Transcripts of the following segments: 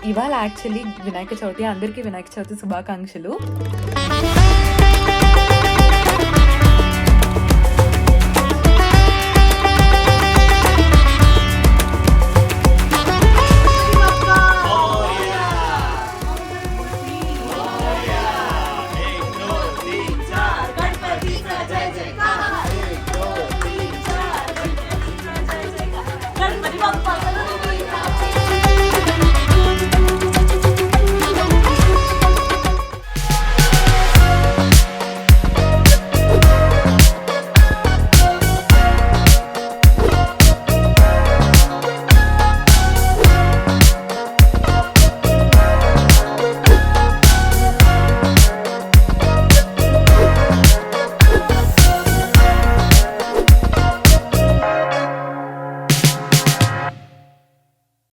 ఇవాళ యాక్చువల్లీ వినాయక చవితి. అందరికీ వినాయక చవితి శుభాకాంక్షలు.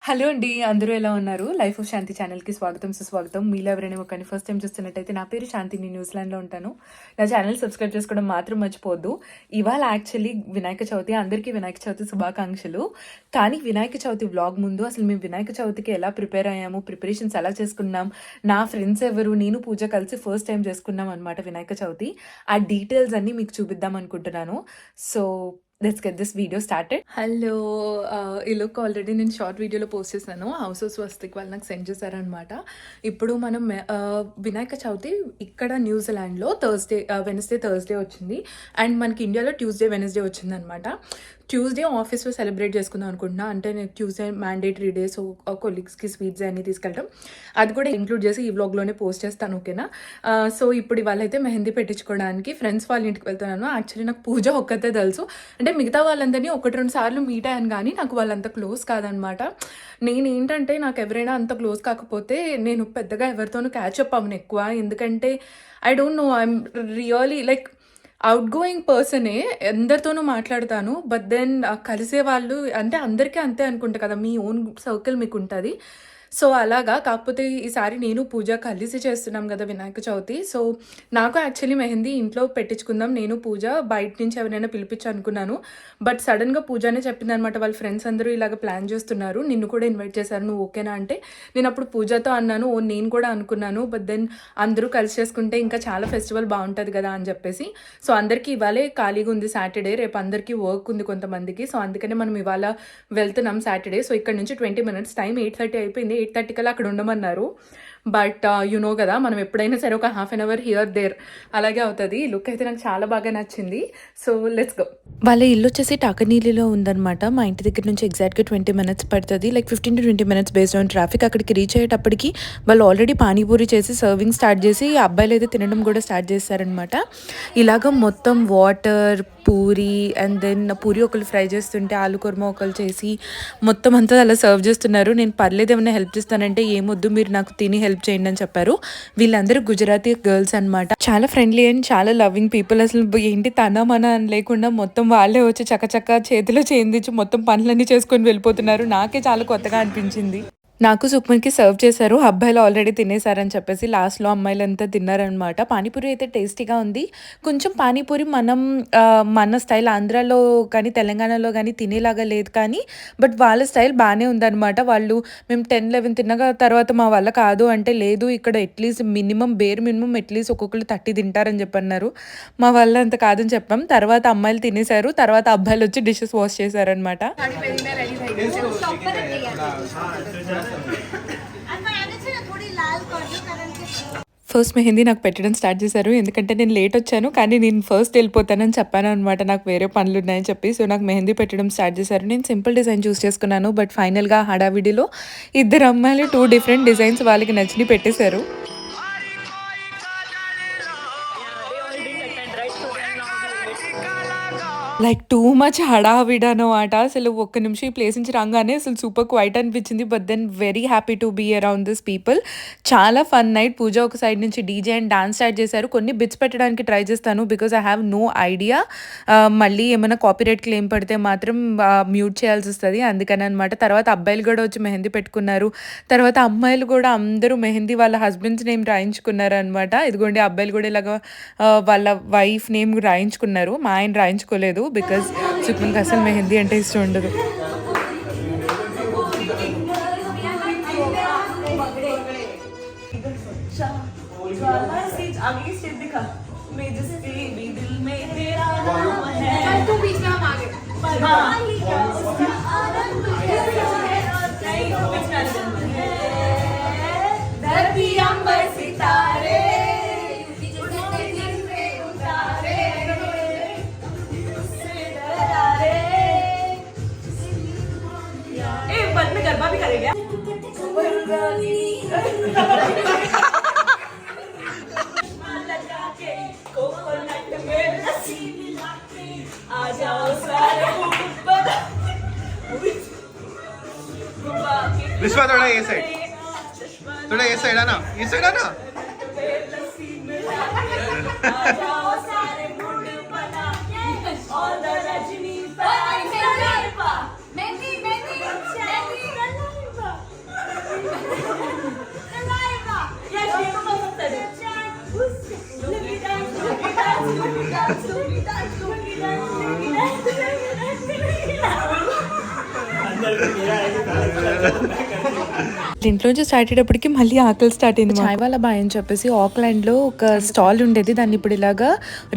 హలో అండి, అందరూ ఎలా ఉన్నారు? లైఫ్ ఆఫ్ శాంతి ఛానల్కి స్వాగతం సుస్వాగతం. మీలో ఎవరైనా ఒకరిని ఫస్ట్ టైం చూస్తున్నట్టయితే నా పేరు శాంతి, నేను న్యూజిలాండ్లో ఉంటాను. నా ఛానల్ సబ్స్క్రైబ్ చేసుకోవడం మాత్రం మర్చిపోవద్దు. ఇవాళ యాక్చువల్లీ వినాయక చవితి. అందరికీ వినాయక చవితి శుభాకాంక్షలు. కానీ వినాయక చవితి వ్లాగ్ ముందు అసలు మేము వినాయక చవితికి ఎలా ప్రిపేర్ అయ్యాము, ప్రిపరేషన్స్ ఎలా చేసుకున్నాం, నా ఫ్రెండ్స్ ఎవరు, నేను పూజ కలిసి ఫస్ట్ టైం చేసుకున్నాం అనమాట వినాయక చవితి. ఆ డీటెయిల్స్ అన్నీ మీకు చూపిద్దాం అనుకుంటున్నాను. So let's get this video started. Hello, ఈ లుక్ ఆల్రెడీ నేను షార్ట్ వీడియోలో పోస్ట్ చేశాను. హౌస్ ఆఫ్ స్వస్తిక్ వాళ్ళు నాకు సెండ్ చేశారనమాట. ఇప్పుడు మనం వినాయక చవితి ఇక్కడ న్యూజిలాండ్లో వెనస్డే థర్స్డే వచ్చింది, అండ్ మనకి ఇండియాలో ట్యూస్డే వెనస్డే వచ్చిందనమాట. ట్యూస్డే ఆఫీస్లో సెలబ్రేట్ చేసుకుందాం అనుకుంటున్నా. అంటే నేను ట్యూస్డే మ్యాండేటరీ డేస్ కొలీగ్స్కి స్వీట్స్ అన్నీ తీసుకెళ్ళటం, అది కూడా ఇంక్లూడ్ చేసి ఈ వ్లాగ్లోనే పోస్ట్ చేస్తాను, ఓకేనా? సో ఇప్పుడు ఇవాళ అయితే మెహందీ పెట్టించుకోవడానికి ఫ్రెండ్స్ వాళ్ళ ఇంటికి వెళ్తున్నాను. యాక్చువల్లీ నాకు పూజ ఒక్కతే తెలుసు, అంటే మిగతా వాళ్ళందరినీ 1-2 సార్లు మీట్ అయ్యాను, కానీ నాకు వాళ్ళంత క్లోజ్ కాదనమాట. నేను ఏంటంటే నాకు ఎవరైనా అంత క్లోజ్ కాకపోతే నేను పెద్దగా ఎవరితోనూ క్యాచప్ అవ్వను ఎక్కువ, ఎందుకంటే I don't know, I'm really like outgoing పర్సనే, అందరితోనూ మాట్లాడతాను. బట్ దెన్ కలిసే వాళ్ళు అంటే అందరికీ అంతే అనుకుంటా కదా, మీ ఓన్ సర్కిల్ మీకు ఉంటుంది. సో అలాగా, కాకపోతే ఈసారి నేను పూజ కలిసి చేస్తున్నాం కదా వినాయక చవితి. సో నాకు యాక్చువల్లీ మెహందీ ఇంట్లో పెట్టించుకుందాం, నేను పూజ బయట నుంచి ఎవరైనా పిలిపించు అనుకున్నాను. బట్ సడన్గా పూజనే చెప్పింది అనమాట, వాళ్ళ ఫ్రెండ్స్ అందరూ ఇలాగ ప్లాన్ చేస్తున్నారు, నిన్ను కూడా ఇన్వైట్ చేశారు, నువ్వు ఓకేనా అంటే నేను అప్పుడు పూజతో అన్నాను, నేను కూడా అనుకున్నాను. బట్ దెన్ అందరూ కలిసి చేసుకుంటే ఇంకా చాలా ఫెస్టివల్ బాగుంటుంది కదా అని చెప్పేసి. సో అందరికీ ఇవాళే ఖాళీగా ఉంది సాటర్డే, రేపు అందరికీ వర్క్ ఉంది కొంతమందికి. సో అందుకనే మనం ఇవాళ వెళ్తున్నాం సాటర్డే. సో ఇక్కడ నుంచి 20 minutes టైం, 8:30 అయిపోయింది. 8:30 కల్లా అక్కడ ఉండమన్నారు. బట్ యు నో కదా, మనం ఎప్పుడైనా సరే ఒక half an hour here there అలాగే అవుతుంది. లుక్ అయితే నాకు చాలా బాగా నచ్చింది. So let's go. వాళ్ళ ఇల్లు వచ్చేసి టాకనీలిలో ఉందన్నమాట. మా ఇంటి దగ్గర నుంచి ఎగ్జాక్ట్గా 20 minutes పడుతుంది, like 15 to 20 minutes based on traffic. అక్కడికి రీచ్ అయ్యేటప్పటికి వాళ్ళు ఆల్రెడీ పానీపూరి చేసి సర్వింగ్ స్టార్ట్ చేసి, అబ్బాయిలు అయితే తినడం కూడా స్టార్ట్ చేస్తారనమాట. ఇలాగ మొత్తం water, puri, and then puri ఒకరు ఫ్రై చేస్తుంటే ఆలు కుర్మా ఒకరు చేసి మొత్తం అంతా అలా సర్వ్ చేస్తున్నారు. నేను పర్లేదు ఏమైనా హెల్ప్ చేస్తానంటే ఏమొద్దు, మీరు నాకు తిని హెల్ప్ చేయండి అని చెప్పారు. వీళ్ళందరూ గుజరాతీ గర్ల్స్ అనమాట, చాలా ఫ్రెండ్లీ అండ్ చాలా లవింగ్ పీపుల్. అసలు ఏంటి తన మన అని లేకుండా మొత్తం వాళ్ళే వచ్చి చక్కచక్క చేతిలో చేయించి మొత్తం పనులన్నీ చేసుకొని వెళ్ళిపోతున్నారు. నాకే చాలా కొత్తగా అనిపించింది. నాకు సుక్మన్కి సర్వ్ చేశారు, అబ్బాయిలు ఆల్రెడీ తినేశారని చెప్పేసి లాస్ట్లో అమ్మాయిలంతా తిన్నారనమాట. పానీపూరి అయితే టేస్టీగా ఉంది. కొంచెం పానీపూరి మన స్టైల్ ఆంధ్రాలో కానీ తెలంగాణలో కానీ తినేలాగా లేదు, కానీ బట్ వాళ్ళ స్టైల్ బాగానే ఉందన్నమాట. వాళ్ళు మేము 10-11 తిన్నగా తర్వాత మా వల్ల కాదు అంటే, లేదు ఇక్కడ అట్లీస్ట్ బేర్ మినిమం అట్లీస్ట్ ఒక్కొక్కరు 30 తింటారని చెప్పన్నారు. మా వల్ల అంత కాదని చెప్పాం. తర్వాత అమ్మాయిలు తినేశారు, తర్వాత అబ్బాయిలు వచ్చి డిషెస్ వాష్ చేశారనమాట. ఫస్ట్ మెహందీ నాకు పెట్టడం స్టార్ట్ చేశారు, ఎందుకంటే నేను లేట్ వచ్చాను, కానీ నేను ఫస్ట్ వెళ్ళిపోతానని చెప్పాను అనమాట, నాకు వేరే పనులు ఉన్నాయని చెప్పి. సో నాకు మెహందీ పెట్టడం స్టార్ట్ చేశారు. నేను సింపుల్ డిజైన్ చూస్ చేసుకున్నాను, బట్ ఫైనల్గా హడావిడిలో 2 అమ్మాయిలు 2 డిఫరెంట్ డిజైన్స్ వాళ్ళకి నచ్చిని పెట్టేశారు. లైక్ టూ మచ్ హడావిడి అనమాట. అసలు ఒక్క నిమిషం ఈ ప్లేస్ నుంచి రాగానే అసలు సూపర్ క్వైట్ అనిపించింది. But then very happy to be around this people. చాలా ఫన్ నైట్. పూజ ఒక సైడ్ నుంచి డీజే అండ్ డాన్స్ స్టార్ట్ చేశారు. కొన్ని బిట్స్ పెట్టడానికి ట్రై చేస్తాను, because I have no idea. మళ్ళీ ఏమైనా కాపీరైట్ క్లెయిమ్ పడితే మాత్రం మ్యూట్ చేయాల్సి వస్తుంది, అందుకని అనమాట. తర్వాత అబ్బాయిలు కూడా వచ్చి మెహందీ పెట్టుకున్నారు. తర్వాత అమ్మాయిలు కూడా అందరూ మెహందీ వాళ్ళ హస్బెండ్స్ నేమ్ రాయించుకున్నారు అనమాట. ఇదిగోండి అబ్బాయిలు కూడా ఇలాగ వాళ్ళ వైఫ్ నేమ్ రాయించుకున్నారు. మా ఆయన రాయించుకోలేదు, బికాజ్ సుక్మన్కి అసలు మెహందీ అంటే ఇష్టం ఉండదు. आगे की स्टेप दिखा मैं जिसके भी दिल में तेरा नाम है तू बीच में हम आगे उसका आनंद कैसा है नहीं बीच में आनंद है धरती अंबर सितारे उतारे उससे डरारे ए बंद में गरबा भी करेगा विश्वा थोड़ा ये साइड आना ये साइड आना ఇంట్లోంచి స్టార్ట్ అయ్యేటప్పటికి మళ్ళీ ఆకలి స్టార్ట్ అయింది. చాయ్ వాళ్ళ బాయ్ అని చెప్పేసి ఆక్లాండ్లో ఒక స్టాల్ ఉండేది, దాన్ని ఇప్పుడు ఇలాగా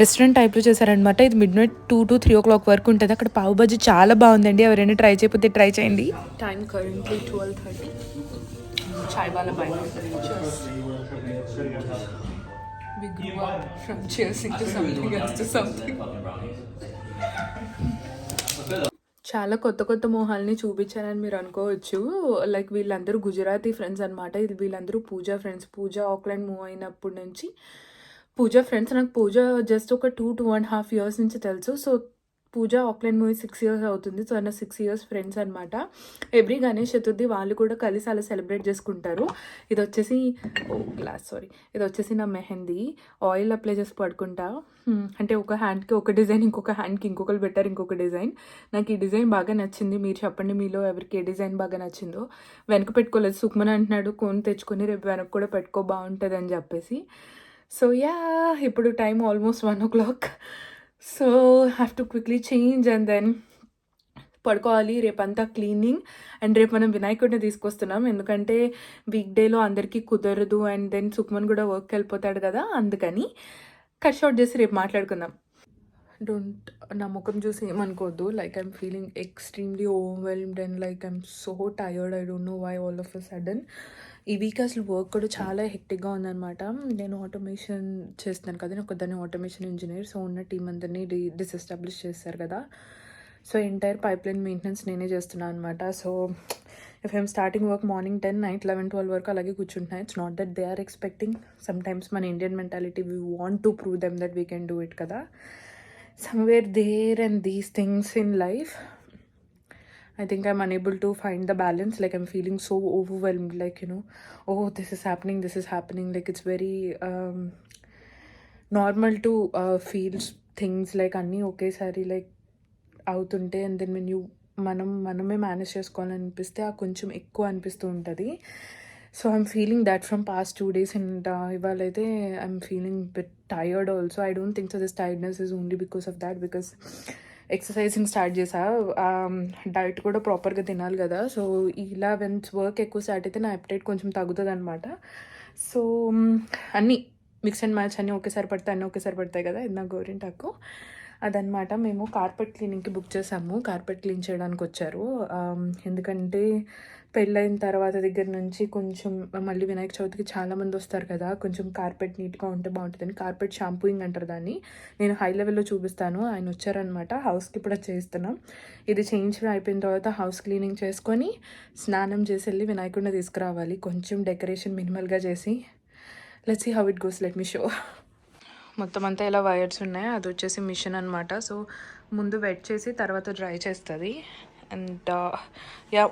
రెస్టారెంట్ టైప్లో చేశారనమాట. ఇది మిడ్ నైట్ 2 to 3 o'clock వరకు ఉంటుంది. అక్కడ పావు బజ్జీ చాలా బాగుందండి, ఎవరైనా ట్రై చేయకపోతే ట్రై చేయండి. Time currently 12:30. చాయ్ వాళ్ళ bye. We grew up from chasing to something else to something. చాలా కొత్త కొత్త మొహాల్ని చూపించారని మీరు అనుకోవచ్చు. లైక్ వీళ్ళందరూ గుజరాతీ ఫ్రెండ్స్ అనమాట. ఇది వీళ్ళందరూ పూజా ఫ్రెండ్స్. పూజ ఆక్లాండ్ మూవ్ అయినప్పటి నుంచి పూజ ఫ్రెండ్స్. నాకు పూజ జస్ట్ ఒక 2.5 years నుంచి తెలుసు. సో పూజ ఆక్లాండ్ మూవీ 6 years అవుతుంది. సో నా 6 years ఫ్రెండ్స్ అనమాట. ఎవ్రీ గణేష్ చతుర్థి వాళ్ళు కూడా కలిసి అలా సెలబ్రేట్ చేసుకుంటారు. ఇది వచ్చేసి ఇది వచ్చేసి నా మెహందీ. ఆయిల్ అప్లై చేసి పడుకుంటా. అంటే ఒక హ్యాండ్కి ఒక డిజైన్, ఇంకొక హ్యాండ్కి ఇంకొకరు పెట్టారు ఇంకొక డిజైన్. నాకు ఈ డిజైన్ బాగా నచ్చింది. మీరు చెప్పండి మీలో ఎవరికి ఏ డిజైన్ బాగా నచ్చిందో. వెనక పెట్టుకోలేదు. సుక్మన్ అంటున్నాడు కోన్ తెచ్చుకొని రేపు వెనక కూడా పెట్టుకో బాగుంటుంది అని చెప్పేసి. సో ఇప్పుడు time almost 1 o'clock. So have to quickly change and then పడుకోవాలి. రేపంతా క్లీనింగ్. అండ్ రేపు మనం వినాయకుడిని తీసుకొస్తున్నాం, ఎందుకంటే వీక్ డేలో అందరికీ కుదరదు. అండ్ దెన్ సుక్మన్ కూడా వర్క్కి వెళ్ళిపోతాడు కదా, అందుకని కట్ షార్ట్ చేసి రేపు మాట్లాడుకుందాం. నా ముఖం చూసి ఏమనుకోవద్దు. Like I'm feeling extremely overwhelmed and like I'm so tired. I don't know why all of a sudden. ఈ వీక్ అసలు వర్క్ కూడా చాలా హెక్టిక్గా ఉందన్నమాట. నేను ఆటోమేషన్ చేస్తున్నాను కదా, నేను ఒకదాన్ని ఆటోమేషన్ ఇంజనీర్. సో ఉన్న టీం అందరినీ డిసెస్టాబ్లిష్ చేస్తారు కదా. సో ఎంటైర్ పైప్లైన్ మెయింటెనెన్స్ నేనే చేస్తున్నాను అనమాట. So if I'm starting work morning 10, night 11, 12 వరకు అలాగే కూర్చుంటున్నాయి. It's not that they are expecting. Sometimes మన Indian mentality we want to prove them that we can do it కదా. somewhere there and these things in life, I think I'm unable to find the balance. Like I'm feeling so overwhelmed, like, you know, oh, this is happening. Like it's very normal to feel things like anni okesari like అవుతుంటే. And then when you మనమే manage చేసుకోవాలనిపిస్తే ఆ కొంచెం ఎక్కువ అనిపిస్తూ ఉంటుంది. So I'm feeling that from past 2 days. And ఇవాళ అయితే I'm feeling bit tired also. I don't think so this tiredness is only because of that, because exercising start చేసా. Diet కూడా ప్రాపర్గా తినాలి కదా. సో ఇలా వెన్స్ వర్క్ ఎక్కువ start అయితే నా అప్టైట్ కొంచెం తగ్గుతుంది అనమాట. సో అన్నీ మిక్స్ అండ్ మ్యాచ్ అన్నీ ఒకేసారి పడతాయి కదా. ఇది నా గోరింటాకు అదనమాట. మేము కార్పెట్ క్లీనింగ్కి బుక్ చేసాము. కార్పెట్ క్లీన్ చేయడానికి వచ్చారు. ఎందుకంటే పెళ్ళైన తర్వాత దగ్గర నుంచి కొంచెం మళ్ళీ వినాయక చవితికి చాలామంది వస్తారు కదా, కొంచెం కార్పెట్ నీట్గా ఉంటే బాగుంటుందని కార్పెట్ షాంపూయింగ్ అంటారు దాన్ని. నేను హై లెవెల్లో చూపిస్తాను. ఆయన వచ్చారనమాట. హౌస్కి ఇప్పుడు చేస్తున్నాం. ఇది చేయించడం అయిపోయిన తర్వాత హౌస్ క్లీనింగ్ చేసుకొని స్నానం చేసి వెళ్ళి వినాయకుడిని తీసుకురావాలి. కొంచెం డెకరేషన్ మినిమల్గా చేసి let's see how it goes. Let me show. మొత్తం అంతా ఇలా వైర్స్ ఉన్నాయి. అది వచ్చేసి మిషన్ అనమాట. సో ముందు వెట్ చేసి తర్వాత డ్రై చేస్తుంది. అండ్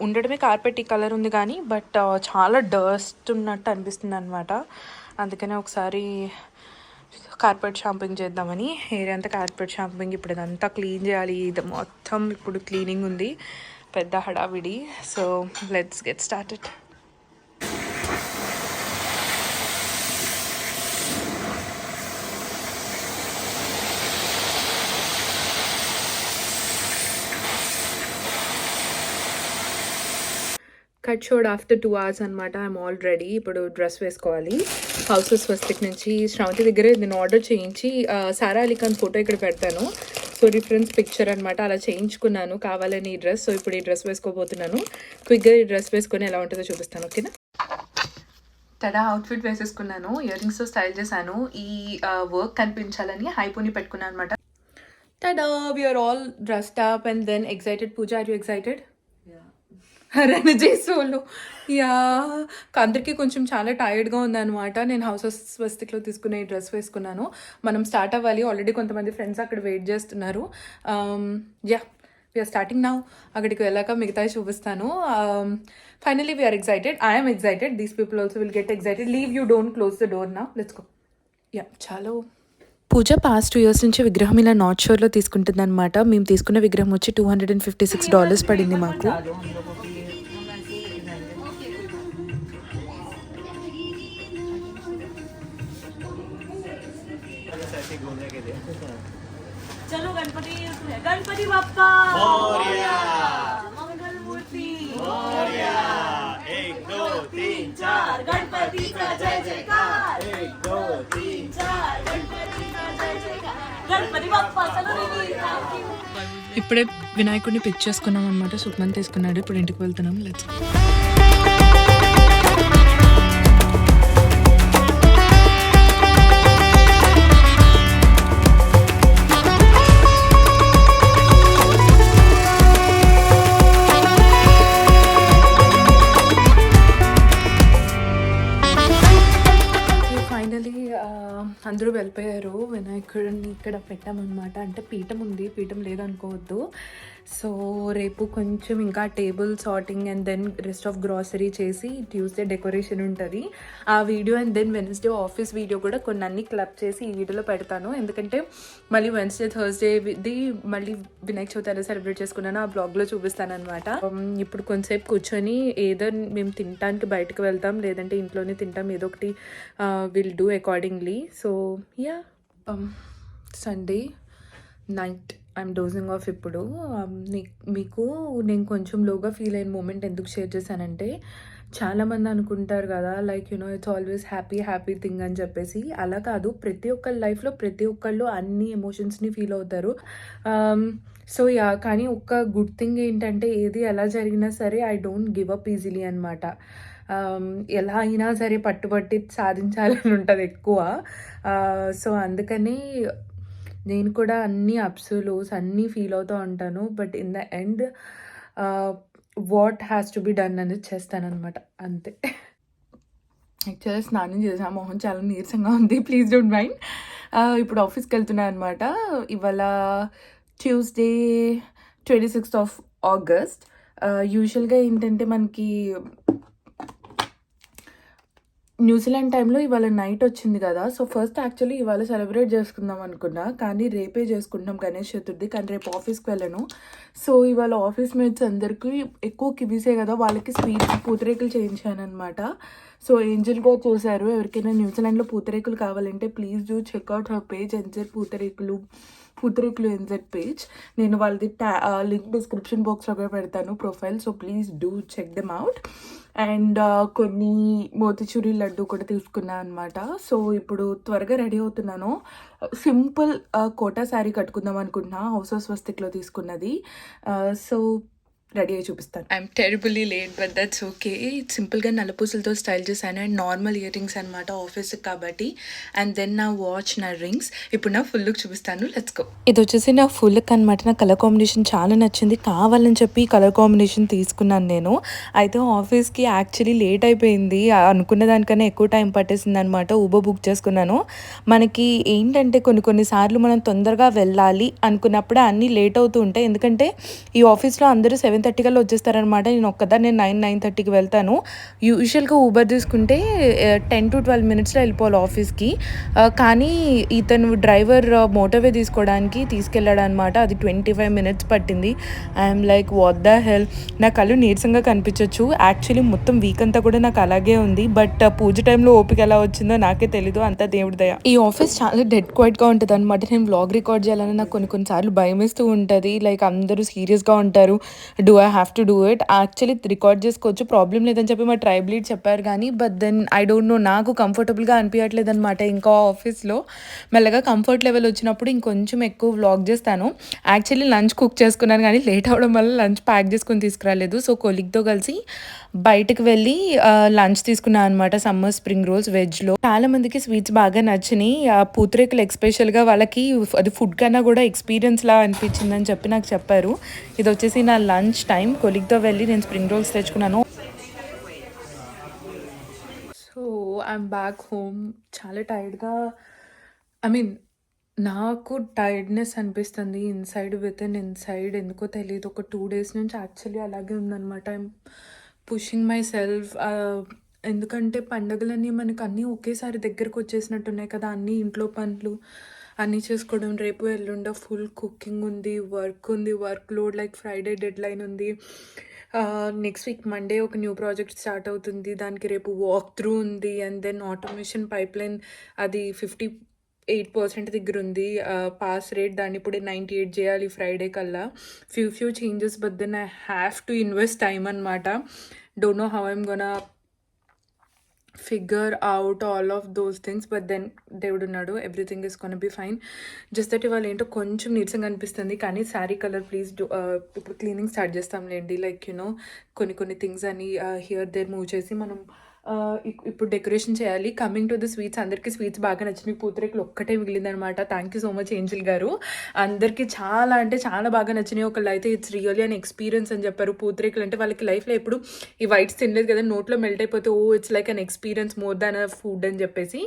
ఉండడమే కార్పెట్ ఈ కలర్ ఉంది కానీ బట్ చాలా డస్ట్ ఉన్నట్టు అనిపిస్తుంది అనమాట. అందుకనే ఒకసారి కార్పెట్ షాంపింగ్ చేద్దామని ఏరియా అంతా కార్పెట్ షాంపింగ్. ఇప్పుడు ఇదంతా క్లీన్ చేయాలి. ఇది మొత్తం ఇప్పుడు క్లీనింగ్ ఉంది, పెద్ద హడావిడి. So let's get started. Cut showed after 2 hours అనమాట. I'm all ready. ఇప్పుడు డ్రెస్ వేసుకోవాలి. హౌస్ స్వస్తిక్ నుంచి శ్రావంతి దగ్గర నేను ఆర్డర్ చేయించి సారా అలీ ఖాన్ ఫోటో ఇక్కడ పెడతాను. సో రిఫరెన్స్ పిక్చర్ అనమాట, అలా చేయించుకున్నాను కావాలని ఈ డ్రెస్. సో ఇప్పుడు ఈ డ్రెస్ వేసుకోబోతున్నాను. క్విక్గా ఈ డ్రెస్ వేసుకొని ఎలా ఉంటుందో చూపిస్తాను. ఓకేనా? తడా అవుట్ఫిట్ వేసేసుకున్నాను. ఇయర్ రింగ్స్తో స్టైల్ చేశాను. ఈ వర్క్ కనిపించాలని హైపోని పెట్టుకున్నాను అనమాట. Tada we're all dressed up and then excited. Pooja, are you excited? రణజీ సోలో యా. అందరికీ కొంచెం చాలా టైర్డ్గా ఉందన్నమాట. నేను హౌస్ ఆఫ్ స్వస్తిక్లో తీసుకునే ఈ డ్రెస్ వేసుకున్నాను. మనం స్టార్ట్ అవ్వాలి. ఆల్రెడీ కొంతమంది ఫ్రెండ్స్ అక్కడ వెయిట్ చేస్తున్నారు. Yeah, we're starting now. అక్కడికి వెళ్ళాక మిగతా చూపిస్తాను. Finally we're excited. I'm excited. These people also will get excited. Leave you don't close the door నా. Let's go. యా, చాలా. పూజ పాస్ట్ 2 years నుంచి విగ్రహం ఇలా నార్త్ షోర్లో తీసుకుంటుంది అనమాట. మేము తీసుకున్న విగ్రహం వచ్చి $256 పడింది మాకు. चलो गणपति गणपति बाप्पा मोरया, मंगल मूर्ति मोरया, 1 2 3 4 गणपति का जय जयकार, 1 2 3 4 गणपति का जय जयकार, गणपति बाप्पा चलो रेडी. ఇప్పుడే వినాయకుడిని పిక్ చేసుకున్నాం అనమాట. సుప్మన్ తీసుకున్నాడు. ఇప్పుడు ఇంటికి వెళ్తున్నాం. లెట్స్. అందరూ వెళ్ళిపోయారు. వినాయకుడిని ఇక్కడ పెట్టామన్నమాట. అంటే పీఠం ఉంది, పీఠం లేదనుకోవద్దు. సో రేపు కొంచెం ఇంకా table sorting and then rest of grocery చేసి ట్యూస్డే డెకరేషన్ ఉంటుంది. ఆ video and then Wednesday office video కూడా కొన్ని అన్ని క్లబ్ చేసి ఈ వీడియోలో పెడతాను. ఎందుకంటే మళ్ళీ వెన్స్డే థర్స్డేది మళ్ళీ వినాయక చవితి ఎలా సెలబ్రేట్ చేసుకున్నానో ఆ బ్లాగ్లో చూపిస్తాను అనమాట. ఇప్పుడు కొంతసేపు కూర్చొని ఏదో మేము తినడానికి బయటకు వెళ్తాం, లేదంటే ఇంట్లోనే తింటాం. ఏదో ఒకటి will do accordingly. So yeah, Sunday night I'm డోజింగ్ of. ఇప్పుడు మీకు నేను కొంచెం లోగా ఫీల్ అయిన మూమెంట్ ఎందుకు షేర్ చేశానంటే, చాలామంది అనుకుంటారు కదా like it's always happy thing అని చెప్పేసి. అలా కాదు. ప్రతి ఒక్కరి లైఫ్లో ప్రతి ఒక్కళ్ళు అన్ని ఎమోషన్స్ని ఫీల్ అవుతారు. సో యా, కానీ ఒక్క గుడ్ థింగ్ ఏంటంటే ఏది ఎలా జరిగినా సరే I don't give up easily అనమాట. ఎలా అయినా సరే పట్టుబట్టి సాధించాలని ఉంటుంది ఎక్కువ. సో అందుకని నేను కూడా అన్ని అప్స్ లోస్ అన్నీ ఫీల్ అవుతూ ఉంటాను. But in the end what has to be done అనేది చేస్తానన్నమాట, అంతే. యాక్చువల్గా స్నానం చేసా, మొహం చాలా నీరసంగా ఉంది, ప్లీజ్ డోంట్ మైండ్. ఇప్పుడు ఆఫీస్కి వెళ్తున్నాను అనమాట. ఇవాళ ట్యూస్డే 26th August. యూజువల్గా ఏంటంటే మనకి న్యూజిలాండ్ టైంలో ఇవాళ నైట్ వచ్చింది కదా. సో ఫస్ట్ యాక్చువల్లీ ఇవాళ సెలబ్రేట్ చేసుకుందాం అనుకున్నా, కానీ రేపే చేసుకుంటాం గణేష్ చతుర్థి. కానీ రేపు ఆఫీస్కి వెళ్ళను. సో ఇవాళ ఆఫీస్ మేట్స్ అందరికీ ఎక్కువ కివీసే కదా, వాళ్ళకి స్వీట్ పూతరేకులు చేయించాను అనమాట. సో ఏంజల్ కూడా చూశారు. ఎవరికైనా న్యూజిలాండ్లో పూతరేకులు కావాలంటే please do check out her page NZ పూతరేకులు ఎన్జెడ్ పేజ్. నేను వాళ్ళది లింక్ డిస్క్రిప్షన్ బాక్స్లో కూడా పెడతాను, profile. So please do check them out. And కొన్ని మోతిచూరి లడ్డు కూడా తీసుకున్నాను అనమాట. సో ఇప్పుడు త్వరగా రెడీ అవుతున్నాను. సింపుల్ కోటా శారీ కట్టుకుందాం అనుకుంటున్నా, హౌస్ ఆఫ్ స్వస్తిక్లో తీసుకున్నది. సో రెడీ అయ్యి చూపిస్తాను. I'm terribly late but that's okay. సింపుల్గా నల్లపూసలతో స్టైల్ చేశాను అండ్ నార్మల్ ఇయర్ రింగ్స్ అనమాట ఆఫీస్కి కాబట్టి. అండ్ దెన్ నా వాచ్, నా రింగ్స్. ఇప్పుడు నా ఫుల్ లుక్ చూపిస్తాను. Let's go. ఇది వచ్చేసి నా ఫుల్ లుక్ అనమాట. నా కలర్ కాంబినేషన్ చాలా నచ్చింది, కావాలని చెప్పి కలర్ కాంబినేషన్ తీసుకున్నాను నేను. అయితే ఆఫీస్కి యాక్చువల్లీ లేట్ అయిపోయింది, అనుకున్న దానికన్నా ఎక్కువ టైం పట్టేసింది అనమాట. ఊబర్ బుక్ చేసుకున్నాను. మనకి ఏంటంటే కొన్నిసార్లు మనం తొందరగా వెళ్ళాలి అనుకున్నప్పుడే అన్నీ లేట్ అవుతూ ఉంటాయి. ఎందుకంటే ఈ ఆఫీస్లో అందరూ 7:30 కల్లా వచ్చేస్తారనమాట. నేను ఒక్కదాన్ని 9:30కి వెళ్తాను. యూజువల్గా ఊబర్ తీసుకుంటే 10 to 12 minutesలో వెళ్ళిపోవాలి ఆఫీస్కి. కానీ ఇతను డ్రైవర్ మోటార్వే తీసుకోవడానికి తీసుకెళ్ళాడు అనమాట. అది 25 minutes పట్టింది. I'm like what the hell. నా కళ్ళు నీరసంగా కనిపించవచ్చు. యాక్చువల్లీ మొత్తం వీక్ అంతా కూడా నాకు అలాగే ఉంది. బట్ పూజ టైంలో ఓపిక ఎలా వచ్చిందో నాకే తెలీదు, అంతా దేవుడి దయ. ఈ ఆఫీస్ చాలా డెడ్ క్వైట్గా ఉంటుంది అనమాట. నేను వ్లాగ్ రికార్డ్ చేయాలని నాకు కొన్నిసార్లు భయం వేస్తూ ఉంటుంది. లైక్ అందరూ సీరియస్గా ఉంటారు, do I have to do it? Actually record చేసుకోవచ్చు, ప్రాబ్లం లేదని చెప్పి మా ట్రైబ్ లీడ్ చెప్పారు కానీ but then I don't know, నాకు కంఫర్టబుల్గా అనిపించట్లేదు అనమాట. ఇంకా ఆఫీస్లో మెల్లగా కంఫర్ట్ లెవెల్ వచ్చినప్పుడు ఇంకొంచెం ఎక్కువ వ్లాగ్ చేస్తాను. యాక్చువల్లీ లంచ్ కుక్ చేసుకున్నాను కానీ లేట్ అవడం వల్ల లంచ్ ప్యాక్ చేసుకొని తీసుకురాలేదు. సో కొలీగ్తో కలిసి బయటకు వెళ్ళి లంచ్ తీసుకున్నాను అనమాట. సమ్మర్ స్ప్రింగ్ రోల్స్ వెజ్లో. చాలా మందికి స్వీట్స్ బాగా నచ్చినాయి. పూతరేకులు ఎక్స్పెషల్గా వాళ్ళకి అది ఫుడ్ కన్నా కూడా ఎక్స్పీరియన్స్ లా అనిపించిందని చెప్పి నాకు చెప్పారు. ఇది వచ్చేసి నా లంచ్ టైం. కొలీగ్తో వెళ్ళి నేను స్ప్రింగ్ రోల్స్ తెచ్చుకున్నాను. So I'm back home. చాలా టైర్డ్గా, ఐ మీన్ నాకు టైర్డ్నెస్ అనిపిస్తుంది ఇన్సైడ్ విత్ ఇన్ ఇన్సైడ్, ఎందుకో తెలియదు. ఒక 2 days నుంచి యాక్చువల్లీ అలాగే ఉందన్నమాట. I'm pushing my self. ఎందుకంటే పండగలన్నీ మనకు అన్నీ ఒకేసారి దగ్గరకు వచ్చేసినట్టున్నాయి కదా. అన్నీ ఇంట్లో పనులు అన్నీ చేసుకోవడం. రేపు ఎల్లుండ ఫుల్ కుకింగ్ ఉంది, వర్క్ ఉంది, work load. Like Friday dead line ఉంది. నెక్స్ట్ వీక్ మండే ఒక న్యూ ప్రాజెక్ట్ స్టార్ట్ అవుతుంది, దానికి రేపు వాక్ త్రూ ఉంది. అండ్ దెన్ ఆటోమేషన్ పైప్లైన్ అది 58% దగ్గర ఉంది పాస్ రేట్. దాన్ని ఇప్పుడే 98 చేయాలి ఫ్రైడే కల్లా. Few changes but then I have to invest time అనమాట. Don't know how I'm gonna figure out all of those things but then దేవుడు ఉన్నాడు, everything is gonna be fine. Just that ఇవాళ ఏంటో కొంచెం నీరసంగా అనిపిస్తుంది. కానీ శారీ కలర్ ప్లీజ్ ఇప్పుడు క్లీనింగ్ స్టార్ట్ చేస్తాంలేండి. లైక్ యూనో కొన్ని థింగ్స్ అని హియర్ దేర్ మూవ్ చేసి మనం ఇప్పుడు డెకరేషన్ చేయాలి. కమింగ్ టు ద స్వీట్స్, అందరికీ స్వీట్స్ బాగా నచ్చినాయి. పూతరేకులు ఒక్కటే మిగిలిందనమాట. Thank you so much Angel garu. అందరికీ చాలా అంటే చాలా బాగా నచ్చినాయి. ఒకళ్ళు అయితే ఇట్స్ రియల్లీ అన్ ఎక్స్పీరియన్స్ అని చెప్పారు. పూతరేకులు అంటే వాళ్ళకి లైఫ్లో ఎప్పుడు ఈ వైట్స్ తినలేదు కదా, నోట్లో మెల్ట్ అయిపోతే oh it's like an experience more than a food అని చెప్పేసి.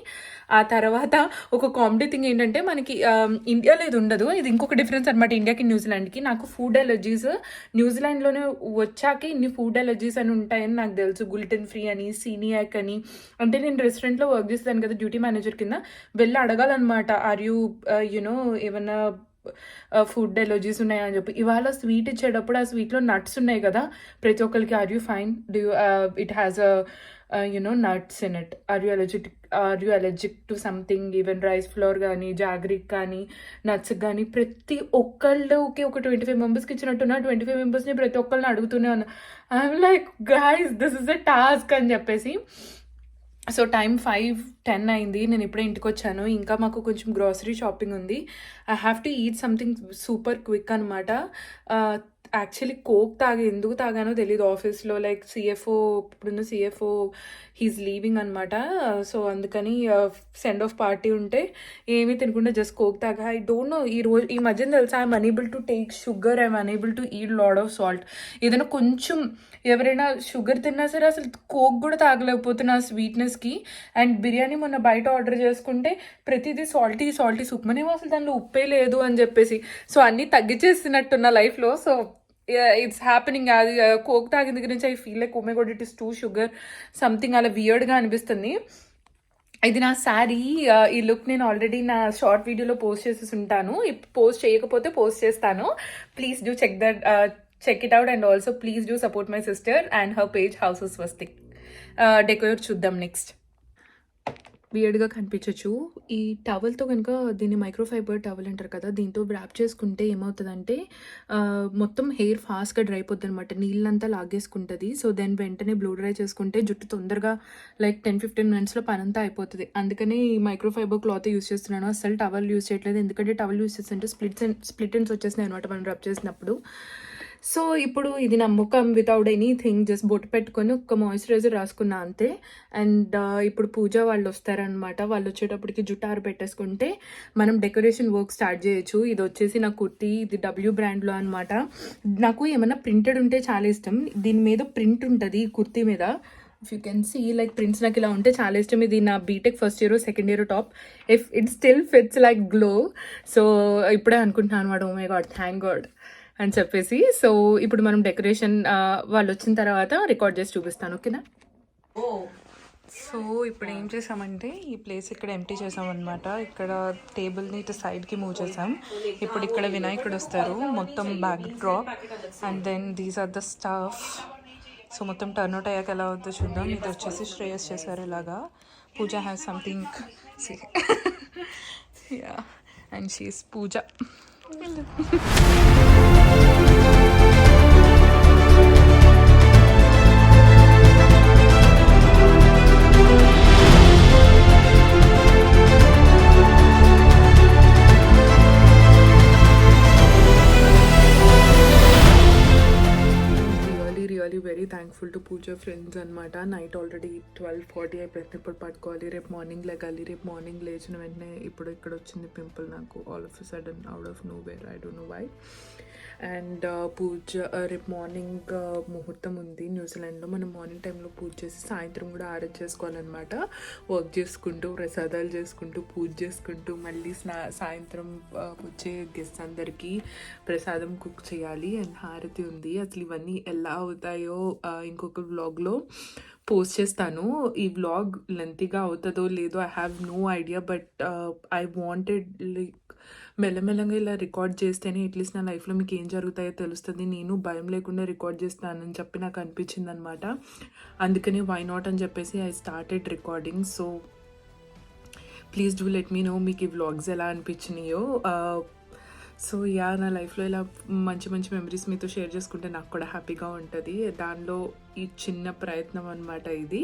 ఆ తర్వాత ఒక కామెడీ థింగ్ ఏంటంటే మనకి ఇండియాలో ఇది ఉండదు. ఇది ఇంకొక డిఫరెన్స్ అనమాట ఇండియాకి న్యూజిలాండ్కి. నాకు ఫుడ్ ఎలర్జీస్ న్యూజిలాండ్లోనే వచ్చాక ఇన్ని ఫుడ్ ఎలర్జీస్ అని ఉంటాయని నాకు తెలుసు. గ్లూటెన్ ఫ్రీ అని, సీనియాక్ అని. అంటే నేను రెస్టారెంట్లో వర్క్ చేస్తాను కదా డ్యూటీ మేనేజర్ కింద, వెళ్ళి అడగాలన్నమాట ఆర్ యూ యునో ఏమన్నా ఫుడ్ ఎలర్జీస్ ఉన్నాయా అని చెప్పి. ఇవాళ స్వీట్ ఇచ్చేటప్పుడు ఆ స్వీట్లో నట్స్ ఉన్నాయి కదా, ప్రతి ఒక్కరికి are you fine, do you it has a nuts in it, are you allergic to something. Even rice flour కానీ, జాగ్రిక్ కానీ, నట్స్ కానీ ప్రతి ఒక్కళ్ళకి ఒక 25 మెంబర్స్కి ఇచ్చినట్టున్నా 25 మెంబర్స్ని ప్రతి ఒక్కళ్ళని అడుగుతూనే ఉన్నా. I'm like guys this is a task అని చెప్పేసి. సో టైం 5:10 అయింది. నేను ఇప్పుడే ఇంటికి వచ్చాను. ఇంకా మాకు కొంచెం గ్రాసరీ షాపింగ్ ఉంది. I have to eat something super quick అనమాట. యాక్చువల్లీ కోక్ ఎందుకు తాగానో తెలియదు ఆఫీస్లో. లైక్ ఇప్పుడున్న సిఎఫ్ఓ హీస్ లీవింగ్ అనమాట. సో అందుకని సెండ్ ఆఫ్ పార్టీ ఉంటే ఏమీ తినకుండా జస్ట్ కోక్ తాగా. ఐ డోంట్ నో, ఈ మధ్యన తెలుసా I'm unable to take sugar, I'm unable to eat lot of salt. ఏదైనా కొంచెం ఎవరైనా షుగర్ తిన్నా సరే అసలు కోక్ కూడా తాగలేకపోతున్నా స్వీట్నెస్కి. అండ్ బిర్యానీ మొన్న బయట ఆర్డర్ చేసుకుంటే ప్రతిదీ సాల్టీ సుక్మనేమో అసలు దానిలో ఉప్పే లేదు అని చెప్పేసి. సో అన్నీ తగ్గించేస్తున్నట్టున్న లైఫ్లో. So it's happening. అది కోక్ తాగిన దగ్గర నుంచి I feel like oh my god it is too sugar something అలా వియర్డ్గా అనిపిస్తుంది. ఇది నా శారీ. ఈ లుక్ నేను ఆల్రెడీ నా షార్ట్ వీడియోలో పోస్ట్ చేసేసి ఉంటాను. పోస్ట్ చేయకపోతే పోస్ట్ చేస్తాను. Please do check it out. And also please do support my sister and her page house Swastik. Decorate చూద్దాం నెక్స్ట్. వియర్డ్గా కనిపించవచ్చు. ఈ టవల్తో కనుక, దీన్ని మైక్రోఫైబర్ టవల్ అంటారు కదా, దీంతో ర్యాప్ చేసుకుంటే ఏమవుతుందంటే మొత్తం హెయిర్ ఫాస్ట్గా డ్రై అయిపోద్ది అనమాట. నీళ్ళంతా లాగేసుకుంటుంది. సో దెన్ వెంటనే బ్లో డ్రై చేసుకుంటే జుట్టు తొందరగా లైక్ 10-15 minutesలో పనంతా అయిపోతుంది. అందుకని ఈ మైక్రోఫైబర్ క్లాత్ యూస్ చేస్తున్నాను. అసలు టవల్ యూస్ చేయట్లేదు. ఎందుకంటే టవల్ యూస్ చేస్తుంటే స్ప్లిట్ ఎండ్స్ వచ్చేసినాయి అనమాట మనం రబ్ చేసినప్పుడు. సో ఇప్పుడు ఇది నా ముఖం వితౌట్ ఎనీథింగ్, జస్ట్ బొట్టు పెట్టుకొని ఒక మాయిశ్చరైజర్ రాసుకున్నా అంతే. అండ్ ఇప్పుడు పూజ వాళ్ళు వస్తారనమాట. వాళ్ళు వచ్చేటప్పటికి జుట్టు ఆరబెట్టేసుకుంటే మనం డెకరేషన్ వర్క్ స్టార్ట్ చేయొచ్చు. ఇది వచ్చేసి నా కుర్తీ, ఇది W బ్రాండ్లో అనమాట. నాకు ఏమన్నా ప్రింటెడ్ ఉంటే చాలా ఇష్టం. దీని మీద ప్రింట్ ఉంటుంది ఈ కుర్తీ మీద. If you can see like prints నాకు ఇలా ఉంటే చాలా ఇష్టం. ఇది నా BTech first year second year top. If it still fits like glow. So ఇప్పుడే అనుకుంటున్నాను అనమాట, oh my god thank god అని చెప్పేసి. సో ఇప్పుడు మనం డెకరేషన్ వాళ్ళు వచ్చిన తర్వాత రికార్డ్ చేసి చూపిస్తాను, ఓకేనా? సో ఇప్పుడు ఏం చేసామంటే ఈ ప్లేస్ ఇక్కడ ఎంటీ చేసామన్నమాట. ఇక్కడ టేబుల్ని ఇటు సైడ్కి మూవ్ చేసాం. ఇప్పుడు ఇక్కడ వినాయకుడు వస్తారు, మొత్తం backdrop. And then these are the staff. So మొత్తం టర్న్ అవుట్ అయ్యాక ఎలా అవుతుందో చూద్దాం. ఇది వచ్చేసి శ్రేయస్ చేశారు ఇలాగా. Pooja has something ya and she's Pooja. Heartful to Pooja friends అనమాట. నైట్ ఆల్రెడీ 12:40 అయిపోయింది. ఇప్పుడు పడుకోవాలి, రేపు మార్నింగ్ లెగాలి. రేపు మార్నింగ్ లేచిన వెంటనే ఇప్పుడు ఇక్కడ వచ్చింది పింపుల్ నాకు all of sudden out of nowhere, I don't know why. And Pooja రేపు మార్నింగ్ ముహూర్తం ఉంది న్యూజిలాండ్లో. మనం మార్నింగ్ టైంలో పూజ చేసి సాయంత్రం కూడా ఆరాధన చేసుకోవాలన్నమాట. వర్క్ చేసుకుంటూ ప్రసాదాలు చేసుకుంటూ పూజ చేసుకుంటూ మళ్ళీ సాయంత్రం వచ్చే గెస్ట్ అందరికీ ప్రసాదం కుక్ చేయాలి అండ్ హారతి ఉంది. అసలు ఇవన్నీ ఎలా అవుతాయో ఇంకొక వ్లాగ్లో పోస్ట్ చేస్తాను. ఈ వ్లాగ్ లెంతీగా అవుతుందో లేదో I have no idea, but I wanted like మెల్లమెల్లగా ఇలా రికార్డ్ చేస్తేనే అట్లీస్ట్ నా లైఫ్లో మీకు ఏం జరుగుతాయో తెలుస్తుంది. నేను భయం లేకుండా రికార్డ్ చేస్తానని చెప్పి నాకు అనిపించింది అనమాట. అందుకని వై నాట్ అని చెప్పేసి I started recording. So please do let me know మీకు ఈ వ్లాగ్స్ ఎలా అనిపించినాయో. సో యా, నా లైఫ్లో ఇలా మంచి మంచి మెమరీస్ మీతో షేర్ చేసుకుంటే నాకు కూడా హ్యాపీగా ఉంటుంది. దానిలో ఈ చిన్న ప్రయత్నం అనమాట ఇది.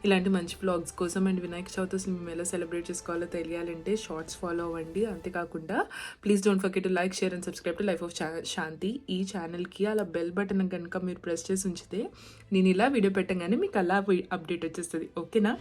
ఇలాంటి మంచి వ్లాగ్స్ కోసం అండ్ వినాయక చవితి అసలు మేము ఎలా సెలబ్రేట్ చేసుకోవాలో తెలియాలంటే షార్ట్స్ ఫాలో అవ్వండి. అంతేకాకుండా please don't forget to like, share and subscribe to life of Shanti. ఈ ఛానల్కి అలా బెల్ బటన్ కనుక మీరు ప్రెస్ చేసి ఉంచితే నేను ఇలా వీడియో పెట్టగానే మీకు అలా అప్డేట్ వచ్చేస్తుంది. ఓకేనా?